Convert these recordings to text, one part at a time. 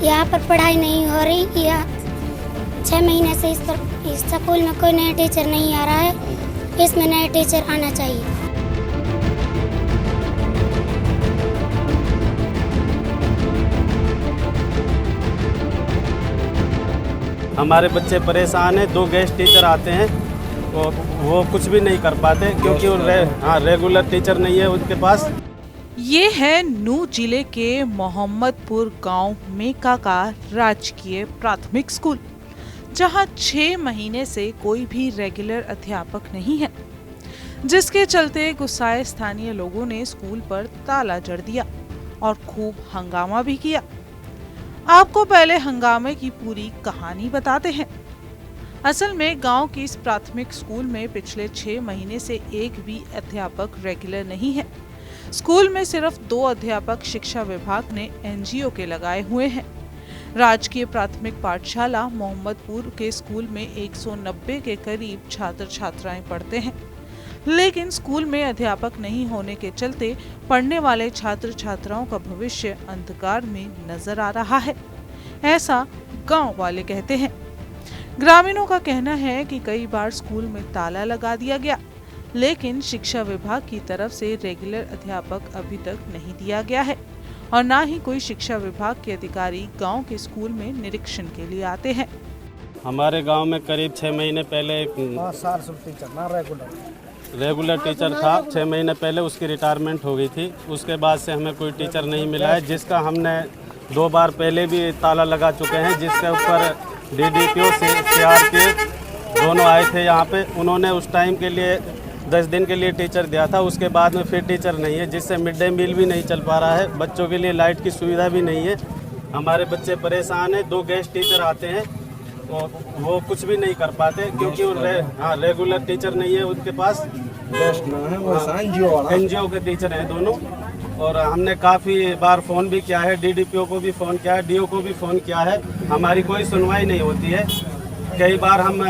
यहाँ पर पढ़ाई नहीं हो रही। या 6 महीने से इस स्कूल में कोई नया टीचर नहीं आ रहा है। इसमें नया टीचर आना चाहिए। हमारे बच्चे परेशान हैं। 2 गेस्ट टीचर आते हैं, वो कुछ भी नहीं कर पाते क्योंकि रेगुलर टीचर नहीं है उनके पास। ये है नूह जिले के मोहम्मदपुर गांव मेका का राजकीय प्राथमिक स्कूल, जहां 6 महीने से कोई भी रेगुलर अध्यापक नहीं है, जिसके चलते गुस्साए स्थानीय लोगों ने स्कूल पर ताला जड़ दिया और खूब हंगामा भी किया। आपको पहले हंगामे की पूरी कहानी बताते हैं। असल में गांव की इस प्राथमिक स्कूल में पिछले 6 महीने से एक भी अध्यापक रेगुलर नहीं है। स्कूल में सिर्फ 2 अध्यापक शिक्षा विभाग ने एनजीओ के लगाए हुए हैं। राजकीय प्राथमिक पाठशाला मोहम्मदपुर के स्कूल में 190 के करीब छात्र छात्राएं पढ़ते हैं, लेकिन स्कूल में अध्यापक नहीं होने के चलते पढ़ने वाले छात्र छात्राओं का भविष्य अंधकार में नजर आ रहा है, ऐसा गांव वाले कहते हैं। ग्रामीणों का कहना है कि कई बार स्कूल में ताला लगा दिया गया, लेकिन शिक्षा विभाग की तरफ से रेगुलर अध्यापक अभी तक नहीं दिया गया है और न ही कोई शिक्षा विभाग के अधिकारी गांव के स्कूल में निरीक्षण के लिए आते हैं। हमारे गांव में करीब 6 महीने पहले रेगुलर टीचर था। 6 महीने पहले उसकी रिटायरमेंट हो गई थी। उसके बाद से हमें कोई टीचर नहीं मिला है, जिसका हमने 2 बार पहले भी ताला लगा चुके हैं, जिसके ऊपर डीडीपीओ से सीआरपी दोनों आए थे यहाँ पे। उन्होंने उस टाइम के लिए 10 दिन के लिए टीचर दिया था। उसके बाद में फिर टीचर नहीं है, जिससे मिड डे मील भी नहीं चल पा रहा है। बच्चों के लिए लाइट की सुविधा भी नहीं है। हमारे बच्चे परेशान हैं। 2 गेस्ट टीचर आते हैं, वो कुछ भी नहीं कर पाते क्योंकि रेगुलर टीचर नहीं है उनके पास। एनजीओ के टीचर हैं दोनों। और हमने काफ़ी बार फ़ोन भी किया है, डीडीपीओ को भी फ़ोन किया है, डीओ को भी फ़ोन किया है। हमारी कोई सुनवाई नहीं होती है। कई बार हम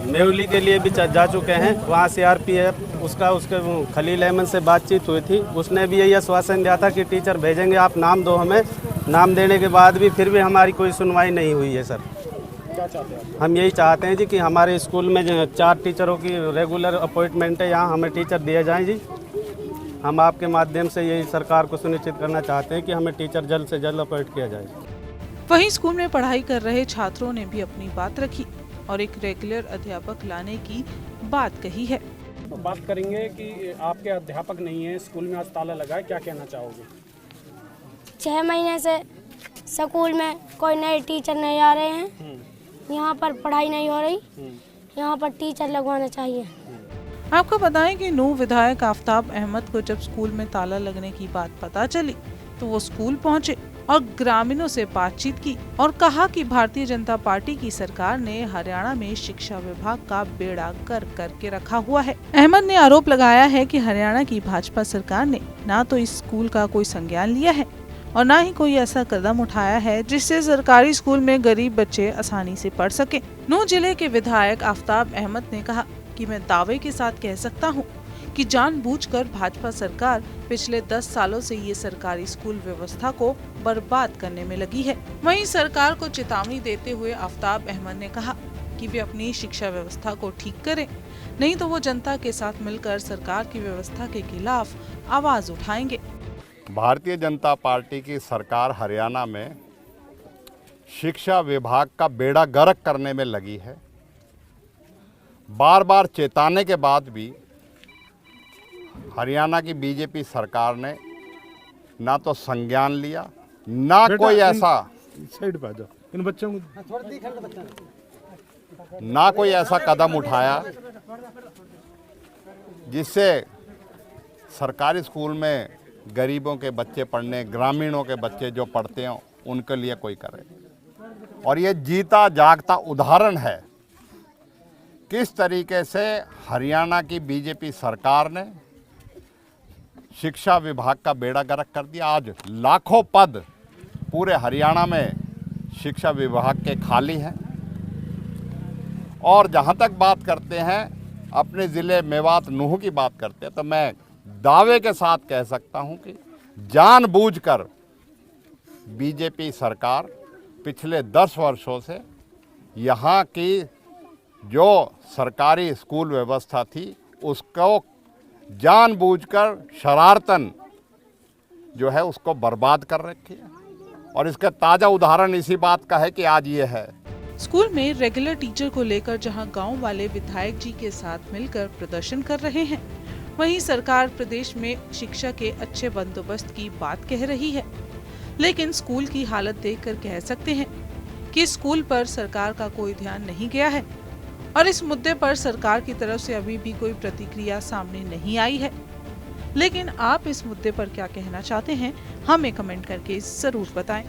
मेहुली के लिए भी जा चुके हैं। वहाँ सीआरपीएफ उसके खलील अहमद से बातचीत हुई थी। उसने भी यही आश्वासन दिया था कि टीचर भेजेंगे, आप नाम दो हमें। नाम देने के बाद भी फिर भी हमारी कोई सुनवाई नहीं हुई है। सर, क्या चाहते हैं? हम यही चाहते हैं जी कि हमारे स्कूल में 4 टीचरों की रेगुलर अपॉइंटमेंट है, यहाँ हमें टीचर दिए जाएँ जी। हम आपके माध्यम से यही सरकार को सुनिश्चित करना चाहते हैं कि हमें टीचर जल्द से जल्द अपॉइंट किया जाए। वहीं स्कूल में पढ़ाई कर रहे छात्रों ने भी अपनी बात रखी और एक रेगुलर अध्यापक लाने की बात कही है। बात करेंगे कि आपके अध्यापक नहीं है, स्कूल में आज ताला लगा है, क्या कहना चाहोगे? 6 महीने से स्कूल में कोई नए टीचर नहीं आ रहे हैं। यहाँ पर पढ़ाई नहीं हो रही। यहाँ पर टीचर लगवाना चाहिए। आपको बताएं कि नूह विधायक आफ्ताब अहमद को जब स्कूल में ताला लगने की बात पता चली तो वो स्कूल पहुंचे और ग्रामीणों से बातचीत की और कहा कि भारतीय जनता पार्टी की सरकार ने हरियाणा में शिक्षा विभाग का बेड़ा गर्क करके रखा हुआ है। अहमद ने आरोप लगाया है कि हरियाणा की भाजपा सरकार ने न तो इस स्कूल का कोई संज्ञान लिया है और न ही कोई ऐसा कदम उठाया है जिससे सरकारी स्कूल में गरीब बच्चे आसानी से पढ़ सके। नूह जिले के विधायक आफ्ताब अहमद ने कहा कि मैं दावे के साथ कह सकता हूं कि जानबूझकर भाजपा सरकार पिछले 10 सालों से ये सरकारी स्कूल व्यवस्था को बर्बाद करने में लगी है। वहीं सरकार को चेतावनी देते हुए आफ्ताब अहमद ने कहा कि वे अपनी शिक्षा व्यवस्था को ठीक करें, नहीं तो वो जनता के साथ मिलकर सरकार की व्यवस्था के खिलाफ आवाज उठाएंगे। भारतीय जनता पार्टी की सरकार हरियाणा में शिक्षा विभाग का बेड़ा गर्क करने में लगी है। बार बार चेताने के बाद भी हरियाणा की बीजेपी सरकार ने ना तो संज्ञान लिया, ना कोई ऐसा इन बच्चों ना कोई ऐसा कदम उठाया जिससे सरकारी स्कूल में गरीबों के बच्चे पढ़ने, ग्रामीणों के बच्चे जो पढ़ते हैं उनके लिए कोई करे। और ये जीता जागता उदाहरण है किस तरीके से हरियाणा की बीजेपी सरकार ने शिक्षा विभाग का बेड़ा गर्क कर दिया। आज लाखों पद पूरे हरियाणा में शिक्षा विभाग के खाली हैं। और जहाँ तक बात करते हैं अपने ज़िले मेवात नूह की बात करते हैं, तो मैं दावे के साथ कह सकता हूँ कि जानबूझकर बीजेपी सरकार पिछले 10 वर्षों से यहाँ की जो सरकारी स्कूल व्यवस्था थी उसको जानबूझकर शरारतन जो है उसको बर्बाद कर रखी है। और इसका ताज़ा उदाहरण इसी बात का है कि आज ये है। स्कूल में रेगुलर टीचर को लेकर जहां गांव वाले विधायक जी के साथ मिलकर प्रदर्शन कर रहे हैं, वहीं सरकार प्रदेश में शिक्षा के अच्छे बंदोबस्त की बात कह रही है। लेकिन स्कूल की हालत देखकर कह सकते हैं कि स्कूल पर सरकार का कोई ध्यान नहीं गया है और इस मुद्दे पर सरकार की तरफ से अभी भी कोई प्रतिक्रिया सामने नहीं आई है। लेकिन आप इस मुद्दे पर क्या कहना चाहते हैं, हमें कमेंट करके जरूर बताएं।